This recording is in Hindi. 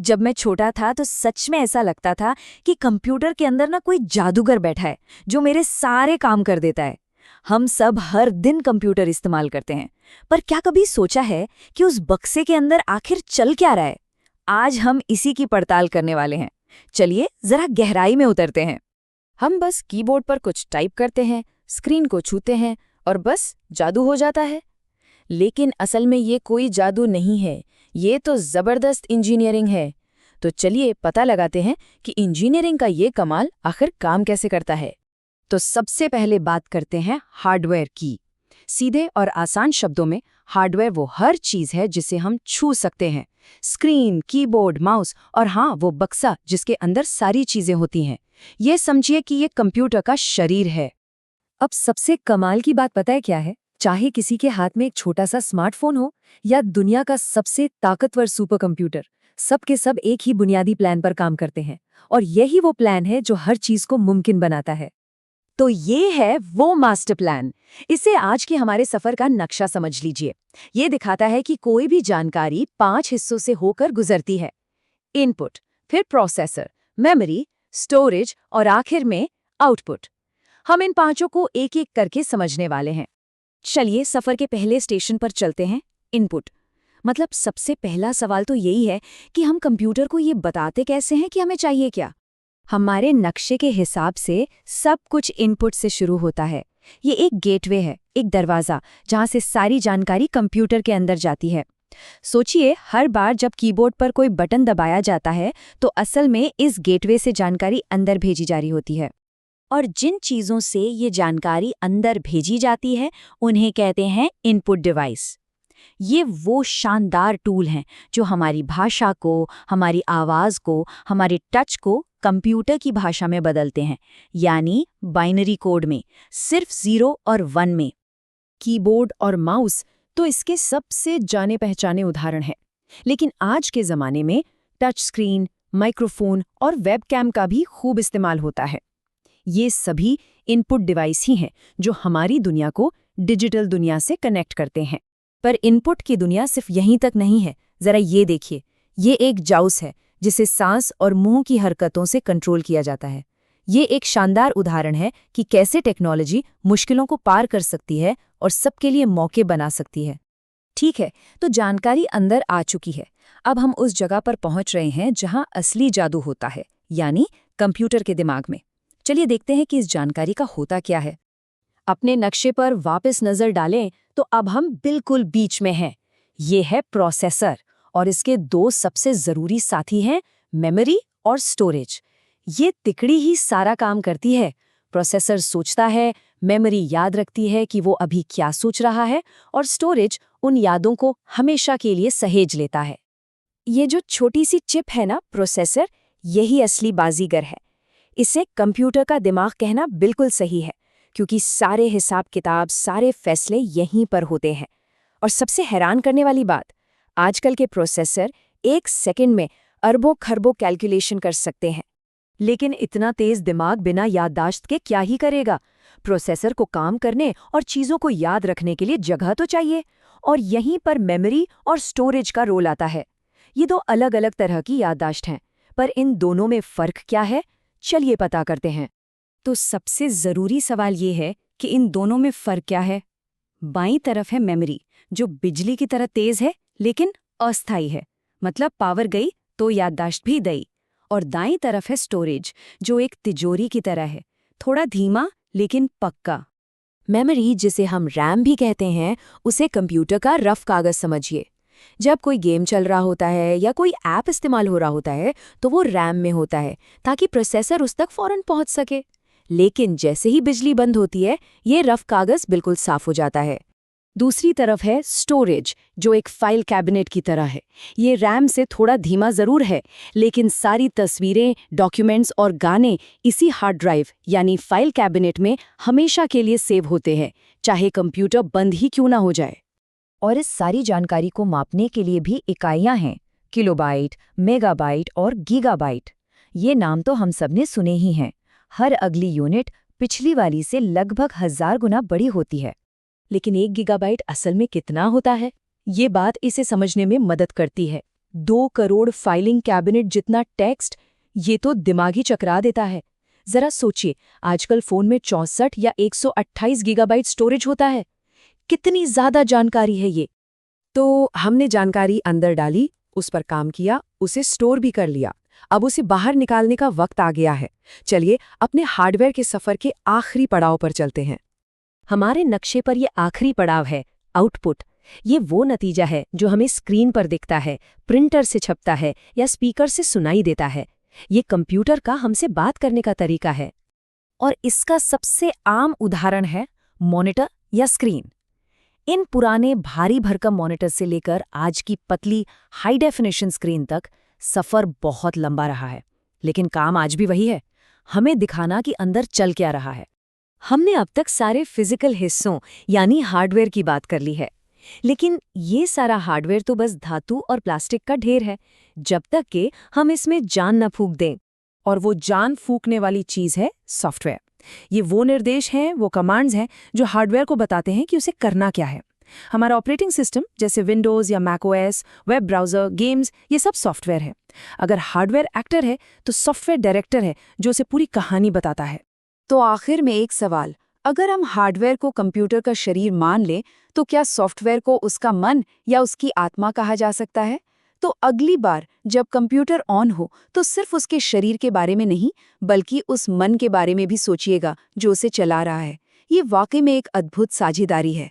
जब मैं छोटा था तो सच में ऐसा लगता था कि कंप्यूटर के अंदर ना कोई जादूगर बैठा है जो मेरे सारे काम कर देता है। हम सब हर दिन कंप्यूटर इस्तेमाल करते हैं, पर क्या कभी सोचा है कि उस बक्से के अंदर आखिर चल क्या रहा है? आज हम इसी की पड़ताल करने वाले हैं। चलिए जरा गहराई में उतरते हैं। हम बस कीबोर्ड पर कुछ टाइप करते हैं, स्क्रीन को छूते हैं और बस जादू हो जाता है। लेकिन असल में ये कोई जादू नहीं है, ये तो ज़बरदस्त इंजीनियरिंग है। तो चलिए पता लगाते हैं कि इंजीनियरिंग का ये कमाल आखिर काम कैसे करता है। तो सबसे पहले बात करते हैं हार्डवेयर की। सीधे और आसान शब्दों में हार्डवेयर वो हर चीज़ है जिसे हम छू सकते हैं। स्क्रीन, कीबोर्ड, माउस और हाँ, वो बक्सा जिसके अंदर सारी चीज़ें होती हैं। ये समझिए कि ये कंप्यूटर का शरीर है। अब सबसे कमाल की बात पता है क्या है? चाहे किसी के हाथ में एक छोटा सा स्मार्टफोन हो या दुनिया का सबसे ताकतवर सुपर कंप्यूटर, सब के सब एक ही बुनियादी प्लान पर काम करते हैं। और यही वो प्लान है जो हर चीज को मुमकिन बनाता है। तो ये है वो मास्टर प्लान। इसे आज के हमारे सफर का नक्शा समझ लीजिए। ये दिखाता है कि कोई भी जानकारी 5 हिस्सों से होकर गुजरती है। इनपुट, फिर प्रोसेसर, मेमोरी, स्टोरेज और आखिर में आउटपुट। हम इन पांचों को एक एक करके समझने वाले हैं। चलिए सफर के पहले स्टेशन पर चलते हैं, इनपुट। मतलब सबसे पहला सवाल तो यही है कि हम कंप्यूटर को ये बताते कैसे हैं कि हमें चाहिए क्या। हमारे नक्शे के हिसाब से सब कुछ इनपुट से शुरू होता है। ये एक गेटवे है, एक दरवाज़ा, जहाँ से सारी जानकारी कंप्यूटर के अंदर जाती है। सोचिए, हर बार जब कीबोर्ड पर कोई बटन दबाया जाता है तो असल में इस गेटवे से जानकारी अंदर भेजी जा रही होती है। और जिन चीज़ों से ये जानकारी अंदर भेजी जाती है उन्हें कहते हैं इनपुट डिवाइस। ये वो शानदार टूल हैं जो हमारी भाषा को, हमारी आवाज़ को, हमारे टच को कंप्यूटर की भाषा में बदलते हैं, यानी बाइनरी कोड में, सिर्फ 0 और 1 में। कीबोर्ड और माउस तो इसके सबसे जाने पहचाने उदाहरण हैं। लेकिन आज के ज़माने में टच स्क्रीन, माइक्रोफोन और वेबकैम का भी खूब इस्तेमाल होता है। ये सभी इनपुट डिवाइस ही हैं जो हमारी दुनिया को डिजिटल दुनिया से कनेक्ट करते हैं। पर इनपुट की दुनिया सिर्फ यहीं तक नहीं है। जरा ये देखिए, ये एक जाउस है जिसे सांस और मुंह की हरकतों से कंट्रोल किया जाता है। ये एक शानदार उदाहरण है कि कैसे टेक्नोलॉजी मुश्किलों को पार कर सकती है और सबके लिए मौके बना सकती है। ठीक है, तो जानकारी अंदर आ चुकी है। अब हम उस जगह पर पहुंच रहे हैं जहां असली जादू होता है, यानी कंप्यूटर के दिमाग में। चलिए देखते हैं कि इस जानकारी का होता क्या है। अपने नक्शे पर वापस नजर डालें तो अब हम बिल्कुल बीच में हैं। ये है प्रोसेसर और इसके दो सबसे जरूरी साथी हैं, मेमोरी और स्टोरेज। ये तिकड़ी ही सारा काम करती है। प्रोसेसर सोचता है, मेमोरी याद रखती है कि वो अभी क्या सोच रहा है, और स्टोरेज उन यादों को हमेशा के लिए सहेज लेता है। ये जो छोटी सी चिप है ना, प्रोसेसर, यही असली बाजीगर है। इसे कंप्यूटर का दिमाग कहना बिल्कुल सही है, क्योंकि सारे हिसाब किताब, सारे फैसले यहीं पर होते हैं। और सबसे हैरान करने वाली बात, आजकल के प्रोसेसर 1 सेकंड में अरबों खरबों कैलकुलेशन कर सकते हैं। लेकिन इतना तेज दिमाग बिना याददाश्त के क्या ही करेगा? प्रोसेसर को काम करने और चीज़ों को याद रखने के लिए जगह तो चाहिए, और यहीं पर मेमोरी और स्टोरेज का रोल आता है। ये दो अलग अलग तरह की याददाश्त हैं, पर इन दोनों में फ़र्क क्या है? चलिए पता करते हैं। तो सबसे ज़रूरी सवाल ये है कि इन दोनों में फ़र्क क्या है। बाईं तरफ है मेमोरी, जो बिजली की तरह तेज़ है लेकिन अस्थायी है, मतलब पावर गई तो याददाश्त भी गई। और दाईं तरफ है स्टोरेज, जो एक तिजोरी की तरह है, थोड़ा धीमा लेकिन पक्का। मेमोरी, जिसे हम रैम भी कहते हैं, उसे कंप्यूटर का रफ कागज़ समझिए। जब कोई गेम चल रहा होता है या कोई ऐप इस्तेमाल हो रहा होता है तो वो रैम में होता है, ताकि प्रोसेसर उस तक फौरन पहुंच सके। लेकिन जैसे ही बिजली बंद होती है, ये रफ कागज़ बिल्कुल साफ हो जाता है। दूसरी तरफ है स्टोरेज, जो एक फाइल कैबिनेट की तरह है। ये रैम से थोड़ा धीमा ज़रूर है, लेकिन सारी तस्वीरें, डॉक्यूमेंट्स और गाने इसी हार्ड ड्राइव यानी फाइल कैबिनेट में हमेशा के लिए सेव होते हैं, चाहे कंप्यूटर बंद ही क्यों ना हो जाए। और इस सारी जानकारी को मापने के लिए भी इकाइयाँ हैं, किलोबाइट, मेगाबाइट और गीगाबाइट। ये नाम तो हम सब ने सुने ही हैं। हर अगली यूनिट पिछली वाली से लगभग 1000 गुना बड़ी होती है। लेकिन 1 गीगाबाइट असल में कितना होता है? ये बात इसे समझने में मदद करती है। 2 करोड़ फाइलिंग कैबिनेट जितना टेक्स्ट, ये तो दिमागी चकरा देता है। जरा सोचिए, आजकल फोन में 64 या 128 गीगाबाइट स्टोरेज होता है। कितनी ज्यादा जानकारी है ये। तो हमने जानकारी अंदर डाली, उस पर काम किया, उसे स्टोर भी कर लिया। अब उसे बाहर निकालने का वक्त आ गया है। चलिए अपने हार्डवेयर के सफर के आखिरी पड़ाव पर चलते हैं। हमारे नक्शे पर ये आखिरी पड़ाव है, आउटपुट। ये वो नतीजा है जो हमें स्क्रीन पर दिखता है, प्रिंटर से छपता है या स्पीकर से सुनाई देता है। ये कंप्यूटर का हमसे बात करने का तरीका है। और इसका सबसे आम उदाहरण है मॉनिटर या स्क्रीन। इन पुराने भारी भरकम मॉनिटर से लेकर आज की पतली हाई डेफिनेशन स्क्रीन तक सफ़र बहुत लंबा रहा है, लेकिन काम आज भी वही है, हमें दिखाना कि अंदर चल क्या रहा है। हमने अब तक सारे फिजिकल हिस्सों यानी हार्डवेयर की बात कर ली है, लेकिन ये सारा हार्डवेयर तो बस धातु और प्लास्टिक का ढेर है, जब तक कि हम इसमें जान न फूंक दें। और वो जान फूंकने वाली चीज़ है सॉफ्टवेयर। ये वो निर्देश हैं, वो कमांड्स हैं जो हार्डवेयर को बताते हैं कि उसे करना क्या है। हमारा ऑपरेटिंग सिस्टम जैसे विंडोज़ या मैकओएस, वेब ब्राउज़र, गेम्स, ये सब सॉफ्टवेयर है। अगर हार्डवेयर एक्टर है तो सॉफ्टवेयर डायरेक्टर है जो उसे पूरी कहानी बताता है। तो आखिर में एक सवाल, अगर हम हार्डवेयर को कंप्यूटर का शरीर मान लें, तो क्या सॉफ्टवेयर को उसका मन या उसकी आत्मा कहा जा सकता है? तो अगली बार जब कंप्यूटर ऑन हो तो सिर्फ उसके शरीर के बारे में नहीं, बल्कि उस मन के बारे में भी सोचिएगा जो उसे चला रहा है। ये वाकई में एक अद्भुत साझेदारी है।